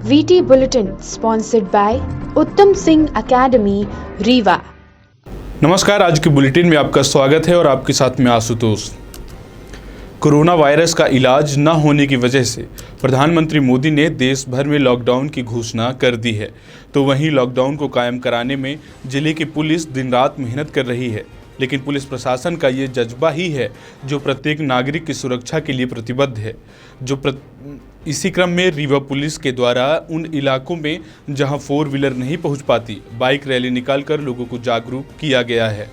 VT Bulletin sponsored by उत्तम Singh academy Rewa. नमस्कार, आज के बुलेटिन में आपका स्वागत है और आपके साथ में आशुतोष। कोरोना वायरस का इलाज न होने की वजह से प्रधानमंत्री मोदी ने देश भर में लॉकडाउन की घोषणा कर दी है, तो वहीं लॉकडाउन को कायम कराने में जिले की पुलिस दिन रात मेहनत कर रही है। लेकिन पुलिस प्रशासन का ये जज्बा ही है जो प्रत्येक नागरिक की सुरक्षा के लिए प्रतिबद्ध है। इसी क्रम में रीवा पुलिस के द्वारा उन इलाकों में जहां 4 व्हीलर नहीं पहुंच पाती, बाइक रैली निकालकर लोगों को जागरूक किया गया है।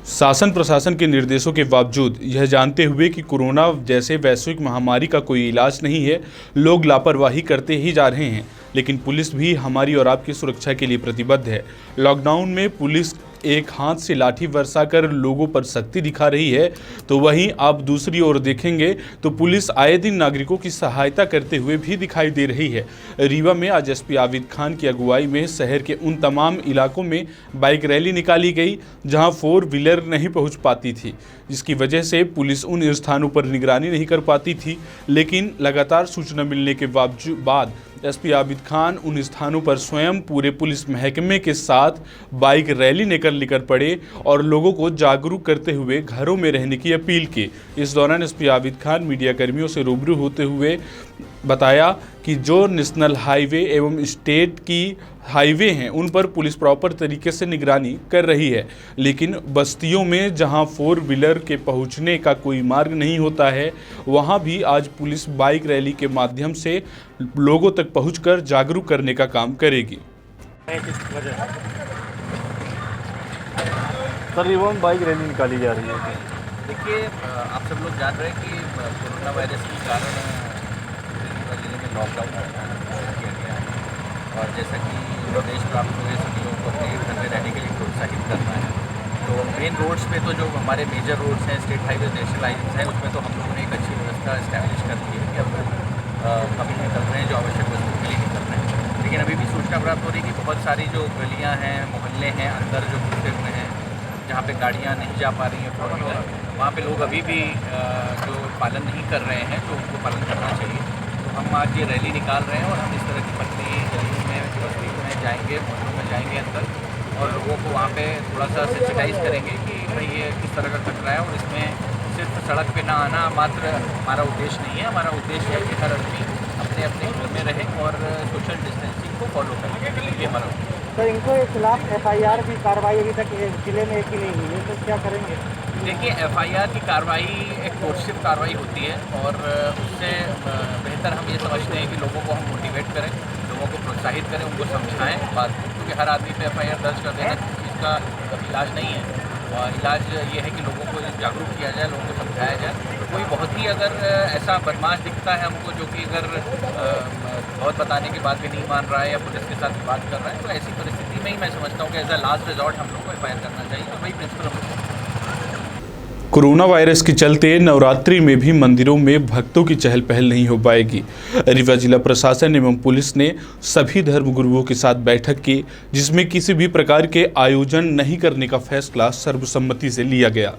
शासन प्रशासन के निर्देशों के बावजूद यह जानते हुए कि कोरोना जैसे वैश्विक महामारी का कोई इलाज नहीं है, लोग लापरवाही करते ही जा रहे हैं, लेकिन पुलिस भी हमारी और आपकी सुरक्षा के लिए प्रतिबद्ध है। लॉकडाउन में पुलिस एक हाथ से लाठी बरसाकर लोगों पर सख्ती दिखा रही है, तो वहीं आप दूसरी ओर देखेंगे तो पुलिस आए दिन नागरिकों की सहायता करते हुए भी दिखाई दे रही है। रीवा में आज एसपी आबिद खान की अगुवाई में शहर के उन तमाम इलाकों में बाइक रैली निकाली गई जहां 4 व्हीलर नहीं पहुंच पाती थी, जिसकी वजह से पुलिस उन स्थानों पर निगरानी नहीं कर पाती थी। लेकिन लगातार सूचना मिलने के बाद एसपी आबिद खान उन स्थानों पर स्वयं पूरे पुलिस महकमे के साथ बाइक रैली निकल पड़े और लोगों को जागरूक करते हुए घरों में रहने की अपील की। इस दौरान एसपी आबिद खान मीडिया कर्मियों से रूबरू होते हुए बताया कि जो नेशनल हाईवे एवं स्टेट की हाईवे हैं उन पर पुलिस प्रॉपर तरीके से निगरानी कर रही है, लेकिन बस्तियों में जहां 4 व्हीलर के पहुंचने का कोई मार्ग नहीं होता है, वहां भी आज पुलिस बाइक रैली के माध्यम से लोगों तक पहुंचकर जागरूक करने का काम करेगी। सर, रीवा में बाइक रैली निकाली जा रही है। देखिए, आप सब लोग जान रहे हैं कि कोरोना वायरस के कारण जिले में लॉकडाउन किया गया है और जैसा कि निर्देश प्राप्त हुए सभी लोगों को अपने घर में रहने के लिए प्रोत्साहित करना है। तो मेन रोड्स पे तो जो हमारे मेजर रोड्स हैं, स्टेट हाईवे, नेशनल हाईवे हैं, उसमें तो हम लोगों ने एक अच्छी व्यवस्था इस्टेब्लिश कर दी है कि अब कभी निकल रहे हैं जो आवश्यक वस्तुओं के लिए निकल रहे हैं। लेकिन अभी भी सूचना प्राप्त हो रही है कि बहुत सारी जो गलियाँ हैं, मोहल्ले हैं अंदर जो घुसे हुए हैं, जहाँ पे गाड़ियाँ नहीं जा पा रही हैं 4 व्हीलर, वहाँ पे लोग अभी भी जो पालन नहीं कर रहे हैं, तो उनको पालन करना चाहिए। तो हम आज ये रैली निकाल रहे हैं और हम इस तरह की पतली गलियों में, बस्तियों में जाएंगे, मोहल्लों में जाएंगे अंदर और लोगों को वहाँ पे थोड़ा सा सेंसिटाइज करेंगे कि भाई ये किस तरह का खतरा है। और इसमें सिर्फ सड़क पे ना आना मात्र हमारा उद्देश्य नहीं है। हमारा उद्देश्य है कि हर आदमी अपने अपने घर में रहे और सोशल डिस्टेंसिंग को फॉलो करें, ये हमारा उद्देश्य। तो इनको खिलाफ FIR की कार्रवाई अभी तक जिले में एक ही नहीं हुई है, तो क्या करेंगे? देखिए, FIR की कार्रवाई एक कोर्सिव कार्रवाई होती है और उससे बेहतर हम ये समझते हैं कि लोगों को हम मोटिवेट करें, लोगों को प्रोत्साहित करें, उनको समझाएं बात, क्योंकि हर आदमी पे FIR दर्ज कर देना इसका इलाज नहीं है। और इलाज ये है कि लोगों को जागरूक किया जाए, लोगों को समझाया जाए। कोई बहुत ही अगर ऐसा बदमाश दिखता है हमको जो कि अगर बहुत बताने के बाद भी नहीं मान रहा है या पुलिस के साथ बात कर रहा है, तो ऐसी परिस्थिति में ही मैं समझता हूँ कि एज अ लास्ट रिजॉर्ट हम लोग को FIR करना चाहिए और वही प्रिंसिपल हम। कोरोना वायरस के चलते नवरात्रि में भी मंदिरों में भक्तों की चहल पहल नहीं हो पाएगी। रीवा जिला प्रशासन एवं पुलिस ने सभी धर्मगुरुओं के साथ बैठक की, जिसमें किसी भी प्रकार के आयोजन नहीं करने का फैसला सर्वसम्मति से लिया गया।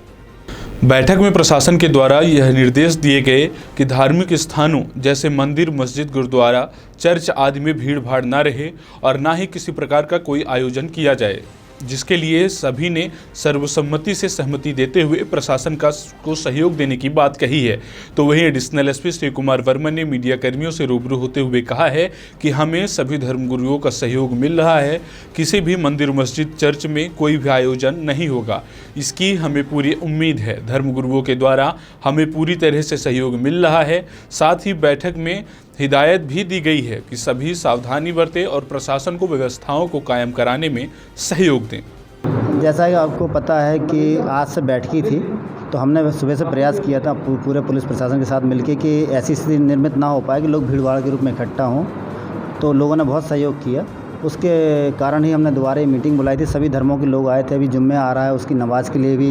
बैठक में प्रशासन के द्वारा यह निर्देश दिए गए कि धार्मिक स्थानों जैसे मंदिर, मस्जिद, गुरुद्वारा, चर्च आदि में भीड़ भाड़ न रहे और न ही किसी प्रकार का कोई आयोजन किया जाए, जिसके लिए सभी ने सर्वसम्मति से सहमति देते हुए प्रशासन को सहयोग देने की बात कही है। तो वहीं एडिशनल एसपी श्री कुमार वर्मा ने मीडिया कर्मियों से रूबरू होते हुए कहा है कि हमें सभी धर्मगुरुओं का सहयोग मिल रहा है, किसी भी मंदिर, मस्जिद, चर्च में कोई भी आयोजन नहीं होगा, इसकी हमें पूरी उम्मीद है। धर्मगुरुओं के द्वारा हमें पूरी तरह से सहयोग मिल रहा है। साथ ही बैठक में हिदायत भी दी गई है कि सभी सावधानी बरतें और प्रशासन को व्यवस्थाओं को कायम कराने में सहयोग दें। जैसा कि आपको पता है कि आज से बैठकी थी, तो हमने सुबह से प्रयास किया था पूरे पुलिस प्रशासन के साथ मिलकर कि ऐसी स्थिति निर्मित ना हो पाए कि लोग भीड़ भाड़ के रूप में इकट्ठा हों। तो लोगों ने बहुत सहयोग किया, उसके कारण ही हमने दोबारा मीटिंग बुलाई थी। सभी धर्मों के लोग आए थे। अभी जुम्मे आ रहा है, उसकी नमाज़ के लिए भी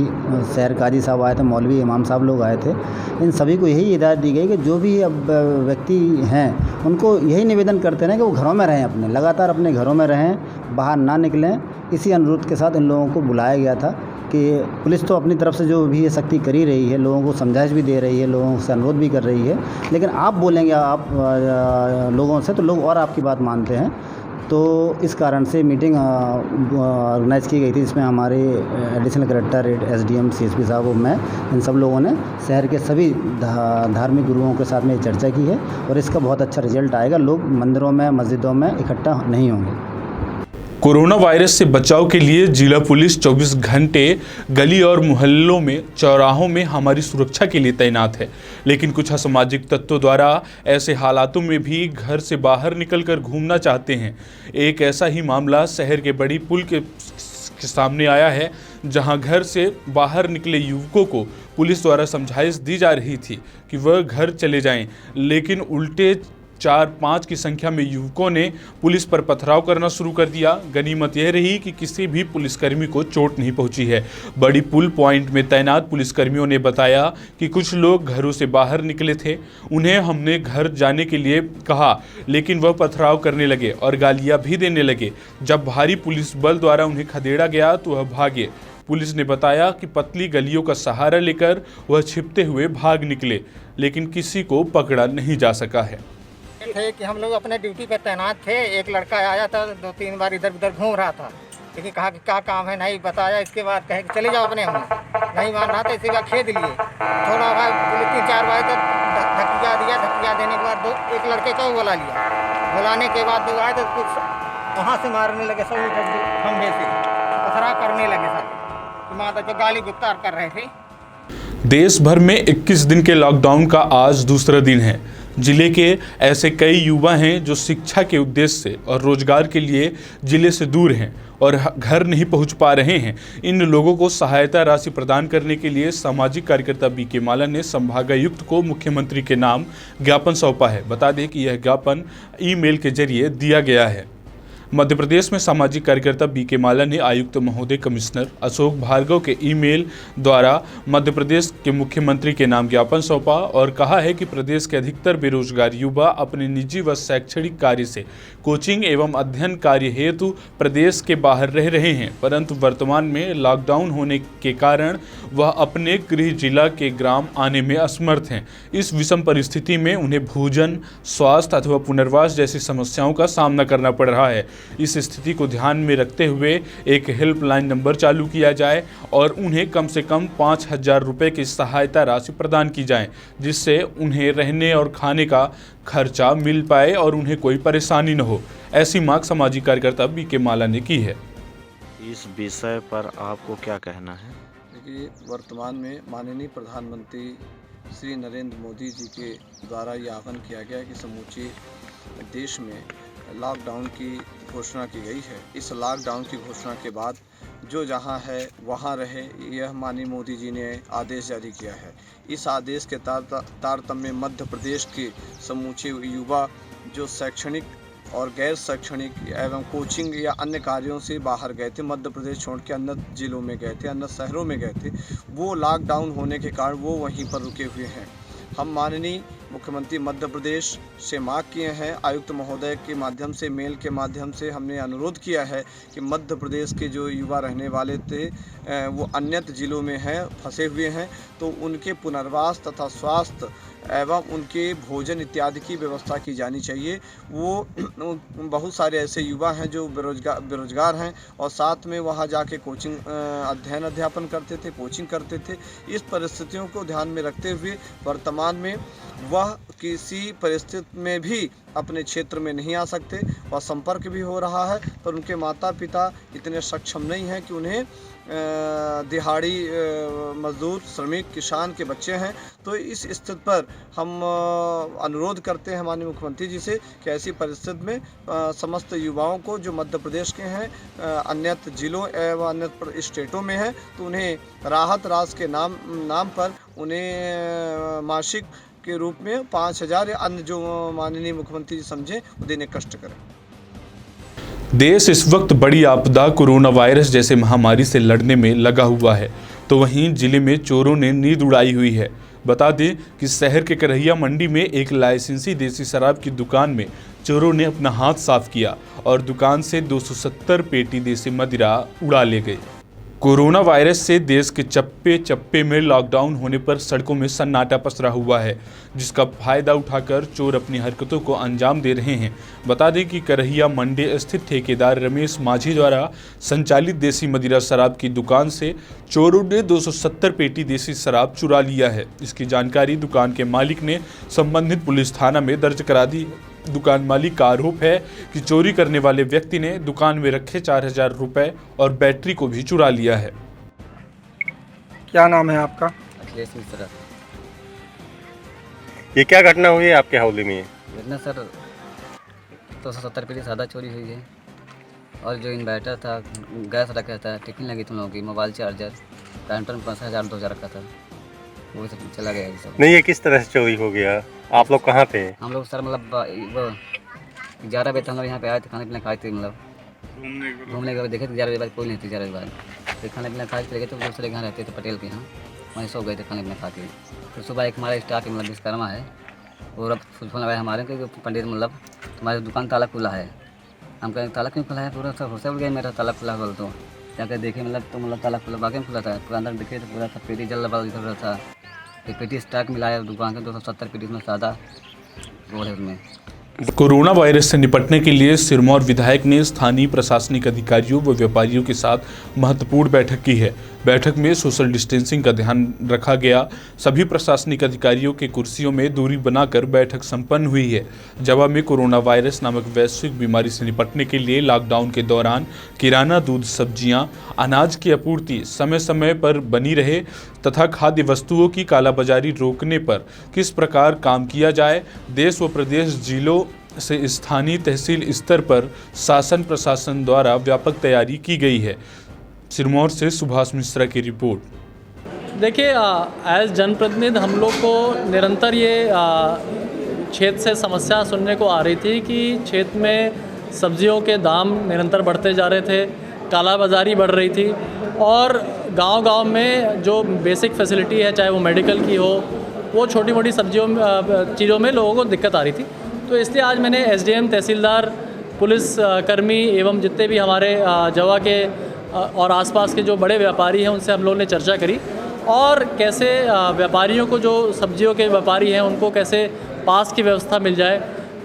शहर काजी साहब आए थे, मौलवी इमाम साहब लोग आए थे। इन सभी को यही हिदायत दी गई कि जो भी अब व्यक्ति हैं उनको यही निवेदन करते रहें कि वो घरों में रहें, अपने लगातार अपने घरों में रहें, बाहर ना निकलें। इसी अनुरोध के साथ इन लोगों को बुलाया गया था कि पुलिस तो अपनी तरफ से जो भी ये सख्ती कर ही रही है, लोगों को समझाइश भी दे रही है, लोगों से अनुरोध भी कर रही है, लेकिन आप बोलेंगे आप लोगों से तो लोग और आपकी बात मानते हैं। तो इस कारण से मीटिंग ऑर्गेनाइज़ की गई थी, जिसमें हमारे एडिशनल कलेक्टर, एसडीएम, सीएसपी साहब और मैं, इन सब लोगों ने शहर के सभी धार्मिक गुरुओं के साथ में चर्चा की है और इसका बहुत अच्छा रिजल्ट आएगा। लोग मंदिरों में, मस्जिदों में इकट्ठा नहीं होंगे। कोरोना वायरस से बचाव के लिए जिला पुलिस 24 घंटे गली और मोहल्लों में, चौराहों में हमारी सुरक्षा के लिए तैनात है, लेकिन कुछ असामाजिक तत्वों द्वारा ऐसे हालातों में भी घर से बाहर निकलकर घूमना चाहते हैं। एक ऐसा ही मामला शहर के बड़ी पुल के सामने आया है, जहां घर से बाहर निकले युवकों को पुलिस द्वारा समझाइश दी जा रही थी कि वह घर चले जाएं, लेकिन उल्टे 4-5 की संख्या में युवकों ने पुलिस पर पथराव करना शुरू कर दिया। गनीमत यह रही कि किसी भी पुलिसकर्मी को चोट नहीं पहुंची है। बड़ी पुल पॉइंट में तैनात पुलिसकर्मियों ने बताया कि कुछ लोग घरों से बाहर निकले थे, उन्हें हमने घर जाने के लिए कहा, लेकिन वह पथराव करने लगे और गालियां भी देने लगे। जब भारी पुलिस बल द्वारा उन्हें खदेड़ा गया तो वह भागे। पुलिस ने बताया कि पतली गलियों का सहारा लेकर वह छिपते हुए भाग निकले, लेकिन किसी को पकड़ा नहीं जा सका है। थे कि हम लोग अपने ड्यूटी पे तैनात थे। एक लड़का आया था, 2-3 बार इधर उधर घूम रहा था, लेकिन कहा कि क्या काम है, नहीं बताया। इसके बाद कहे कि चले जाओ अपने, हम नहीं मान रहा था, इसी का खेद लिए। थोड़ा भाई 3-4 बार तक धक्किया दिया। धक्किया देने के बाद एक लड़के को बुला लिया। बुलाने के बाद 2 आए तो कुछ वहाँ से मारने लगे, सब खंभे से पथरा करने लगे सर, माता जो गाली गुप्तार कर रहे थे। देश भर में 21 दिन के लॉकडाउन का आज दूसरा दिन है। जिले के ऐसे कई युवा हैं जो शिक्षा के उद्देश्य से और रोजगार के लिए जिले से दूर हैं और घर नहीं पहुंच पा रहे हैं। इन लोगों को सहायता राशि प्रदान करने के लिए सामाजिक कार्यकर्ता बीके माला ने संभागायुक्त को मुख्यमंत्री के नाम ज्ञापन सौंपा है। बता दें कि यह ज्ञापन ईमेल के जरिए दिया गया है। मध्य प्रदेश में सामाजिक कार्यकर्ता बीके माला ने आयुक्त महोदय कमिश्नर अशोक भार्गव के ईमेल द्वारा मध्य प्रदेश के मुख्यमंत्री के नाम ज्ञापन सौंपा और कहा है कि प्रदेश के अधिकतर बेरोजगार युवा अपने निजी व शैक्षणिक कार्य से कोचिंग एवं अध्ययन कार्य हेतु प्रदेश के बाहर रह रहे हैं, परंतु वर्तमान में लॉकडाउन होने के कारण वह अपने गृह जिला के ग्राम आने में असमर्थ हैं। इस विषम परिस्थिति में उन्हें भोजन, स्वास्थ्य अथवा पुनर्वास जैसी समस्याओं का सामना करना पड़ रहा है। इस स्थिति को ध्यान में रखते हुए एक हेल्पलाइन नंबर चालू किया जाए और उन्हें कम से कम 5,000 रुपये की सहायता राशि प्रदान की जाए, जिससे उन्हें रहने और खाने का खर्चा मिल पाए और उन्हें कोई परेशानी न हो। ऐसी मांग सामाजिक कार्यकर्ता बीके माला ने की है। इस विषय पर आपको क्या कहना है? देखिए, वर्तमान में माननीय प्रधानमंत्री श्री नरेंद्र मोदी जी के द्वारा ये आह्वान किया गया कि समूचे देश में लॉकडाउन की घोषणा की गई है। इस लॉकडाउन की घोषणा के बाद जो जहां है वहां रहे, यह माननीय मोदी जी ने आदेश जारी किया है। इस आदेश के तारतम्य मध्य प्रदेश के समूचे युवा जो शैक्षणिक और गैर शैक्षणिक एवं कोचिंग या अन्य कार्यों से बाहर गए थे, मध्य प्रदेश छोड़ के अन्य जिलों में गए थे, अन्य शहरों में गए थे, वो लॉकडाउन होने के कारण वो वहीं पर रुके हुए हैं। हम माननीय मुख्यमंत्री मध्य प्रदेश से मांग किए हैं, आयुक्त महोदय के माध्यम से, मेल के माध्यम से हमने अनुरोध किया है कि मध्य प्रदेश के जो युवा रहने वाले थे वो अन्यत्र जिलों में हैं, फंसे हुए हैं, तो उनके पुनर्वास तथा स्वास्थ्य एवं उनके भोजन इत्यादि की व्यवस्था की जानी चाहिए। वो बहुत सारे ऐसे युवा हैं जो बेरोजगार हैं और साथ में वहाँ जाके कोचिंग अध्यापन करते थे, कोचिंग करते थे। इस परिस्थितियों को ध्यान में रखते हुए वर्तमान में वह किसी परिस्थिति में भी अपने क्षेत्र में नहीं आ सकते। वह संपर्क भी हो रहा है, पर उनके माता पिता इतने सक्षम नहीं हैं कि उन्हें दिहाड़ी मजदूर, श्रमिक, किसान के बच्चे हैं। तो इस स्थिति पर हम अनुरोध करते हैं माननीय मुख्यमंत्री जी से कि ऐसी परिस्थिति में समस्त युवाओं को जो मध्य प्रदेश के हैं, अन्यत्र जिलों एवं अन्य स्टेटों में हैं, तो उन्हें राहत राशि के नाम पर उन्हें मासिक के रूप में 5,000 या अन्य जो माननीय मुख्यमंत्री जी समझे वो देने कष्ट करें। देश इस वक्त बड़ी आपदा कोरोना वायरस जैसे महामारी से लड़ने में लगा हुआ है, तो वहीं जिले में चोरों ने नींद उड़ाई हुई है। बता दें कि शहर के करहिया मंडी में एक लाइसेंसी देसी शराब की दुकान में चोरों ने अपना हाथ साफ किया और दुकान से 270 पेटी देसी मदिरा उड़ा ले गए। कोरोना वायरस से देश के चप्पे चप्पे में लॉकडाउन होने पर सड़कों में सन्नाटा पसरा हुआ है, जिसका फायदा उठाकर चोर अपनी हरकतों को अंजाम दे रहे हैं। बता दें कि करहिया मंडी स्थित ठेकेदार रमेश माझी द्वारा संचालित देसी मदिरा शराब की दुकान से चोरों ने 270 पेटी देसी शराब चुरा लिया है। इसकी जानकारी दुकान के मालिक ने संबंधित पुलिस थाना में दर्ज करा दी। दुकान मालिक का आरोप है कि चोरी करने वाले व्यक्ति ने दुकान में रखे 4000 रुपए और बैटरी को भी चुरा लिया है। क्या नाम है आपका? अखिलेश मिश्रा। ये क्या घटना हुई है आपके हौली में? घटना सर 270 पेटी सादा चोरी हुई है और जो इन्वर्टर था, गैस रखा था, टिफिन लगी तुम लोगों की, मोबाइल चार्जर, काउंटर में 5000 2000 रखा था, वो सब चला गया। सब नहीं, ये किस तरह से चोरी हो गया? आप लोग कहाँ थे? हम लोग सर मतलब 11 बजे तक हम लोग यहाँ पे आए थे, खाने पीना खाए थे, मतलब घूमने के बाद देखे थे 11 बजे बाद कोई नहीं थी। 11 बजे बाद फिर खाना पीना खा के गए तो दूसरे घर रहते थे पटेल के यहाँ, वहीं सो गए थे खाने पीना खा के। फिर सुबह एक हमारा स्टाफ मतलब विश्वकर्मा है, वो रब फोन लगाया हमारे क्योंकि पंडित मतलब तुम्हारी दुकान ताला खुला है। हम कहें ताला क्यों खुला है? पूरा सब होशा उड़ गया मेरा, ताला खुला बोल तो जाकर देखे मतलब तो मतलब ताला खुला, बाकी में खुला था। पूरा अंदर देखे तो पूरा था पेटी जल रहा इधर था। एक पेटी स्टॉक मिलाया दुकान के 270 पेटी में सादा गोल है उसमें। कोरोना वायरस से निपटने के लिए सिरमौर विधायक ने स्थानीय प्रशासनिक अधिकारियों व व्यापारियों के साथ महत्वपूर्ण बैठक की है। बैठक में सोशल डिस्टेंसिंग का ध्यान रखा गया। सभी प्रशासनिक अधिकारियों के कुर्सियों में दूरी बनाकर बैठक संपन्न हुई है। जवाब में कोरोना वायरस नामक वैश्विक बीमारी से निपटने के लिए लॉकडाउन के दौरान किराना, दूध, सब्जियां, अनाज की आपूर्ति समय समय पर बनी रहे तथा खाद्य वस्तुओं की कालाबाजारी रोकने पर किस प्रकार काम किया जाए। देश व प्रदेश जिलों से स्थानीय तहसील स्तर पर शासन प्रशासन द्वारा व्यापक तैयारी की गई है। सिरमौर से सुभाष मिश्रा की रिपोर्ट। देखिए, एज जनप्रतिनिधि हम लोग को निरंतर ये क्षेत्र से समस्या सुनने को आ रही थी कि क्षेत्र में सब्जियों के दाम निरंतर बढ़ते जा रहे थे, कालाबाजारी बढ़ रही थी और गांव-गांव में जो बेसिक फैसिलिटी है, चाहे वो मेडिकल की हो, वो छोटी मोटी चीज़ों में लोगों को दिक्कत आ रही थी। तो इसलिए आज मैंने एसडीएम, तहसीलदार, पुलिस कर्मी एवं जितने भी हमारे जवा के और आसपास के जो बड़े व्यापारी हैं उनसे हम लोगों ने चर्चा करी और कैसे व्यापारियों को, जो सब्जियों के व्यापारी हैं उनको कैसे पास की व्यवस्था मिल जाए,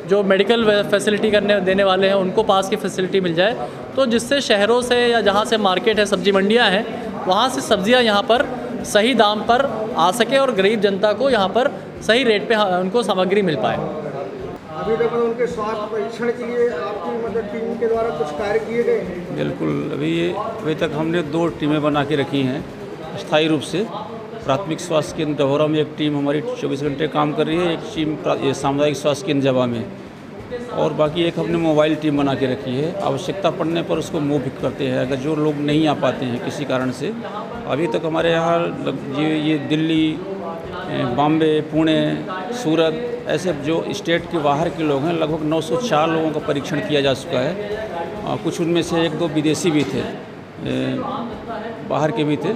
जो मेडिकल फैसिलिटी देने वाले हैं उनको पास की फैसिलिटी मिल जाए, तो जिससे शहरों से या जहाँ से मार्केट है, सब्जी मंडियाँ हैं, वहाँ से सब्जियाँ यहाँ पर सही दाम पर आ सके और गरीब जनता को यहाँ पर सही रेट पे उनको सामग्री मिल पाए। अभी तक उनके स्वास्थ्य परीक्षण के लिए आपकी मदद टीम के द्वारा कुछ कार्य किए गए हैं? बिल्कुल, अभी तक हमने 2 टीमें बना के रखी हैं स्थायी रूप से। प्राथमिक स्वास्थ्य केंद्र डभौरा में एक टीम हमारी 24 घंटे काम कर रही है, एक टीम सामुदायिक स्वास्थ्य केंद्र जवा में, और बाकी एक हमने मोबाइल टीम बना के रखी है। आवश्यकता पड़ने पर उसको मूव भी करते हैं अगर जो लोग नहीं आ पाते हैं किसी कारण से। अभी तक हमारे यहाँ ये दिल्ली, बॉम्बे, पुणे, सूरत ऐसे जो स्टेट के बाहर के लोग हैं, लगभग 904 लोगों का परीक्षण किया जा चुका है। कुछ उनमें से 1-2 विदेशी भी थे, बाहर के भी थे,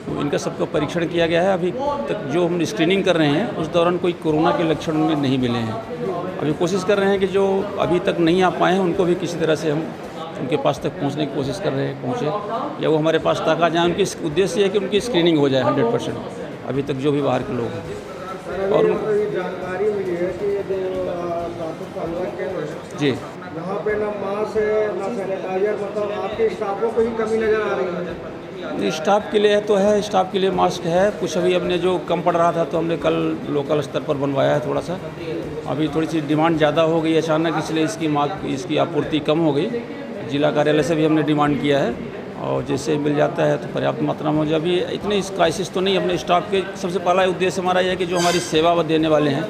तो इनका सबका परीक्षण किया गया है। अभी तक जो हम स्क्रीनिंग कर रहे हैं उस दौरान कोई कोरोना के लक्षण उनमें नहीं मिले हैं। अभी कोशिश कर रहे हैं कि जो अभी तक नहीं आ पाए हैं उनको भी किसी तरह से हम उनके पास तक पहुंचने की कोशिश कर रहे हैं, पहुंचे या वो हमारे पास तक आ जाए। उनकी उद्देश्य है कि उनकी स्क्रीनिंग हो जाए 100% अभी तक जो भी बाहर के लोग हैं। और जानकारी मिली है कि जी यहाँ पे ना मास्क है ना सैनिटाइजर, मतलब आपके स्टाफों को ही कमी नज़र आ रही है? स्टाफ के लिए तो है, स्टाफ के लिए मास्क है। कुछ अभी हमने जो कम पड़ रहा था तो हमने कल लोकल स्तर पर बनवाया है थोड़ा सा। अभी थोड़ी सी डिमांड ज़्यादा हो गई अचानक, इसलिए इसकी आपूर्ति कम हो गई। जिला कार्यालय से भी हमने डिमांड किया है और जैसे मिल जाता है तो पर्याप्त मात्रा में हो जाए। अभी इतनी क्राइसिस तो नहीं। अपने स्टाफ के सबसे पहला उद्देश्य हमारा यह है कि जो हमारी सेवा देने वाले हैं,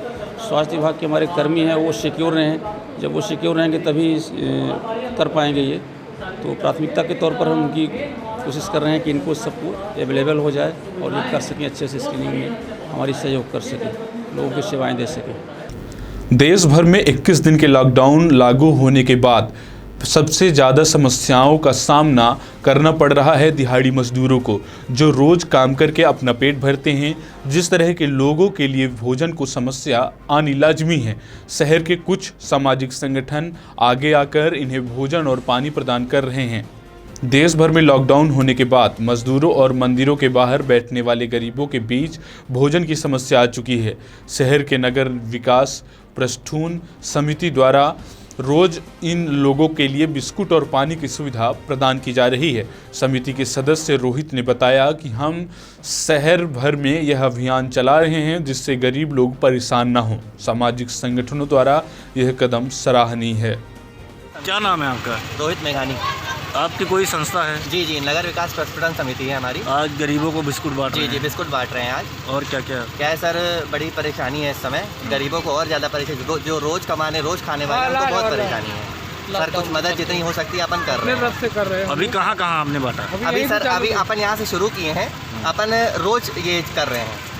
स्वास्थ्य विभाग के हमारे कर्मी हैं, वो सिक्योर रहें। जब वो सिक्योर रहेंगे तभी कर पाएंगे ये। तो प्राथमिकता के तौर पर हम उनकी कोशिश कर रहे हैं कि इनको सबको अवेलेबल हो जाए और ये कर सकें, अच्छे से स्क्रीनिंग में हमारी सहयोग कर सकें, लोगों को सेवाएं दे सकें। देश भर में 21 दिन के लॉकडाउन लागू होने के बाद सबसे ज़्यादा समस्याओं का सामना करना पड़ रहा है दिहाड़ी मजदूरों को, जो रोज़ काम करके अपना पेट भरते हैं। जिस तरह के लोगों के लिए भोजन को समस्या आनी लाजमी है, शहर के कुछ सामाजिक संगठन आगे आकर इन्हें भोजन और पानी प्रदान कर रहे हैं। देश भर में लॉकडाउन होने के बाद मजदूरों और मंदिरों के बाहर बैठने वाले गरीबों के बीच भोजन की समस्या आ चुकी है। शहर के नगर विकास प्रस्थून समिति द्वारा रोज इन लोगों के लिए बिस्कुट और पानी की सुविधा प्रदान की जा रही है। समिति के सदस्य रोहित ने बताया कि हम शहर भर में यह अभियान चला रहे हैं जिससे गरीब लोग परेशान न हों। सामाजिक संगठनों द्वारा यह कदम सराहनीय है। क्या नाम है आपका? रोहित मेघानी। आपकी कोई संस्था है? जी जी, नगर विकास प्रस्फुटन समिति है हमारी। आज गरीबों को बिस्कुट बांट रहे हैं? जी जी, बिस्कुट बांट रहे हैं आज। और क्या क्या है सर, बड़ी परेशानी है इस समय, गरीबों को और ज़्यादा परेशानी, जो रोज़ कमाने रोज़ खाने वाले हैं उनको बहुत परेशानी है सर। कुछ मदद जितनी हो सकती है अपन कर रहे हैं। अभी कहाँ कहाँ आपने बांटा? अभी सर अभी अपन यहाँ से शुरू किए हैं, अपन रोज़ ये कर रहे हैं।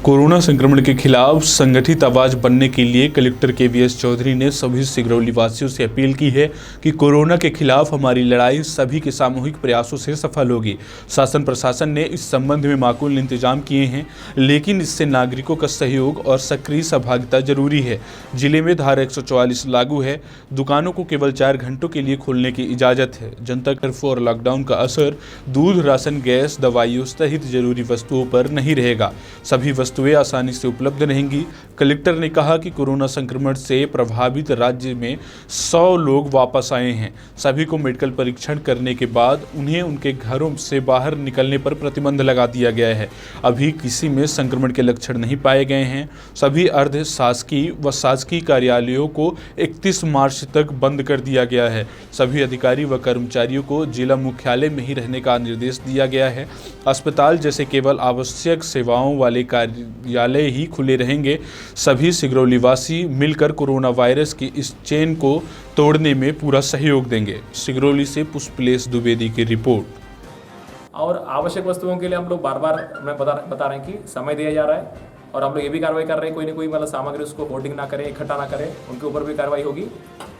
कोरोना संक्रमण के खिलाफ संगठित आवाज बनने के लिए कलेक्टर KVS चौधरी ने सभी सिगरौली वासियों से अपील की है कि कोरोना के खिलाफ हमारी लड़ाई सभी के सामूहिक प्रयासों से सफल होगी। शासन प्रशासन ने इस संबंध में माकूल इंतजाम किए हैं, लेकिन इससे नागरिकों का सहयोग और सक्रिय सहभागिता जरूरी है। जिले में धारा 144 लागू है। दुकानों को केवल 4 घंटों के लिए खोलने की इजाज़त है। जनता कर्फ्यू और लॉकडाउन का असर दूध, राशन, गैस, दवाइयों सहित जरूरी वस्तुओं पर नहीं रहेगा। सभी वस्तुएं आसानी से उपलब्ध रहेंगी। कलेक्टर ने कहा कि कोरोना संक्रमण से प्रभावित राज्य में 100 लोग वापस आए हैं। सभी को मेडिकल परीक्षण करने के बाद उन्हें उनके घरों से बाहर निकलने पर प्रतिबंध लगा दिया गया है। अभी किसी में संक्रमण के लक्षण नहीं पाए गए हैं। सभी अर्ध शासकीय व शासकीय कार्यालयों को 31 मार्च तक बंद कर दिया गया है। सभी अधिकारी व कर्मचारियों को जिला मुख्यालय में ही रहने का निर्देश दिया गया है। अस्पताल जैसे केवल आवश्यक सेवाओं वाले कार्यालय ही खुले रहेंगे। सभी सिगरौली वासी मिलकर कोरोना वायरस की इस चेन को तोड़ने में पूरा सहयोग देंगे। सिगरौली से पुष्पलेश द्विवेदी की रिपोर्ट। और आवश्यक वस्तुओं के लिए हम लोग बार बार बता रहे हैं कि समय दिया जा रहा है और हम लोग ये भी कार्रवाई कर रहे हैं, कोई ना कोई मतलब सामग्री उसको होर्डिंग ना करें, इकट्ठा ना करें, उनके ऊपर भी कार्रवाई होगी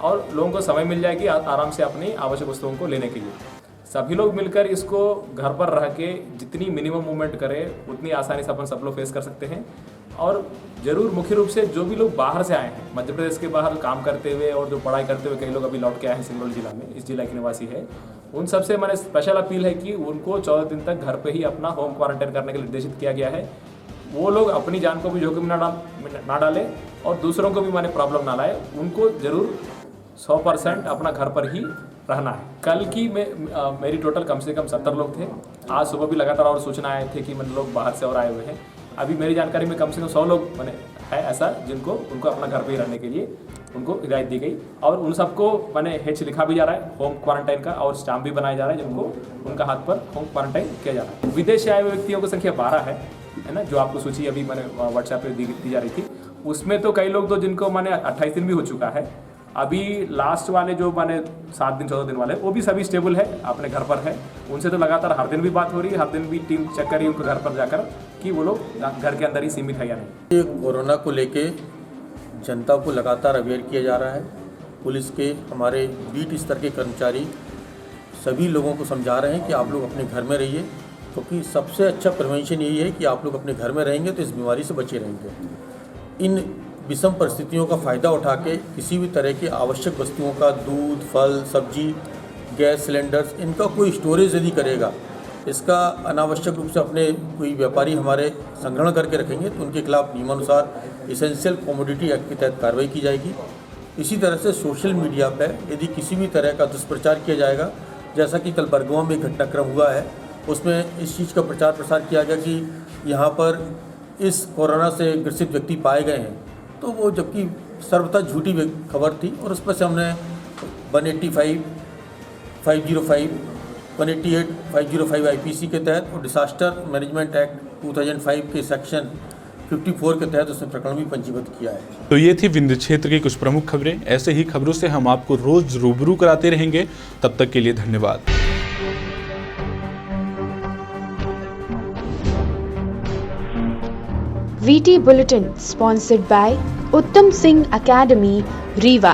और लोगों को समय मिल जाएगी आराम से अपनी आवश्यक वस्तुओं को लेने के लिए। सभी लोग मिलकर इसको घर पर रह के जितनी मिनिमम मूवमेंट करें उतनी आसानी से अपन सब लोग फेस कर सकते हैं। और ज़रूर मुख्य रूप से जो भी लोग बाहर से आए हैं, मध्य प्रदेश के बाहर काम करते हुए और जो पढ़ाई करते हुए कई लोग अभी लौट के आए हैं सिंगरौली जिला में, इस जिला के निवासी है, उन सबसे मैंने स्पेशल अपील है कि उनको 14 दिन तक घर पे ही अपना होम क्वारंटाइन करने के लिए निर्देशित किया गया है। वो लोग अपनी जान को भी जोखिम ना डालें और दूसरों को भी माने प्रॉब्लम ना लाए। उनको ज़रूर 100% अपना घर पर ही रहना है। कल की मेरी टोटल कम से कम 70 लोग थे। आज सुबह भी लगातार और सूचना आए थे कि मतलब लोग बाहर से और आए हुए हैं। अभी मेरी जानकारी में कम से कम 100 लोग मैंने है ऐसा जिनको उनको अपना घर पे ही रहने के लिए उनको हिदायत दी गई और उन सबको मैंने H लिखा भी जा रहा है होम क्वारंटाइन का और स्टाम्प भी बनाया जा रहा है जिनको उनका हाथ पर होम क्वारंटाइन किया जा रहा है। विदेश से आए हुए व्यक्तियों की संख्या 12 है ना, जो आपको सूची अभी मैंने व्हाट्सएप पे दी जा रही थी। उसमें तो कई लोग तो जिनको मैंने 28 दिन भी हो चुका है। अभी लास्ट वाले जो माने 7 दिन 14 दिन वाले वो भी सभी स्टेबल है, अपने घर पर है। उनसे तो लगातार हर दिन भी बात हो रही है, हर दिन भी टीम चेक कर रही है उनको घर पर जाकर कि वो लोग घर के अंदर ही सीमित है या नहीं। कोरोना को लेके जनता को लगातार अवेयर किया जा रहा है। पुलिस के हमारे बीट स्तर के कर्मचारी सभी लोगों को समझा रहे हैं कि आप लोग अपने घर में रहिए, क्योंकि सबसे अच्छा प्रिवेंशन यही है कि आप लोग अपने घर में रहेंगे तो इस बीमारी से बचे रहेंगे। इन विषम परिस्थितियों का फ़ायदा उठा के किसी भी तरह की आवश्यक वस्तुओं का दूध, फल, सब्जी, गैस सिलेंडर्स, इनका कोई स्टोरेज यदि करेगा, इसका अनावश्यक रूप से अपने कोई व्यापारी हमारे संग्रहण करके रखेंगे तो उनके खिलाफ नियमानुसार इसेंशियल कमोडिटी एक्ट के तहत कार्रवाई की जाएगी। इसी तरह से सोशल मीडिया पर यदि किसी भी तरह का दुष्प्रचार किया जाएगा, जैसा कि कल बरगुआ में घटनाक्रम हुआ है, उसमें इस चीज़ का प्रचार प्रसार किया गया कि यहाँ पर इस कोरोना से ग्रसित व्यक्ति पाए गए हैं, तो वो जबकि सर्वथा झूठी खबर थी और उस पर से हमने 185, 505, 188, 505 IPC के तहत और डिसास्टर मैनेजमेंट एक्ट 2005 के सेक्शन 54 के तहत उसने प्रकरण भी पंजीबद्ध किया है। तो ये थी विंध्य क्षेत्र की कुछ प्रमुख खबरें। ऐसे ही खबरों से हम आपको रोज रूबरू कराते रहेंगे। तब तक के लिए धन्यवाद। VT Bulletin sponsored by Uttam Singh Academy, Rewa।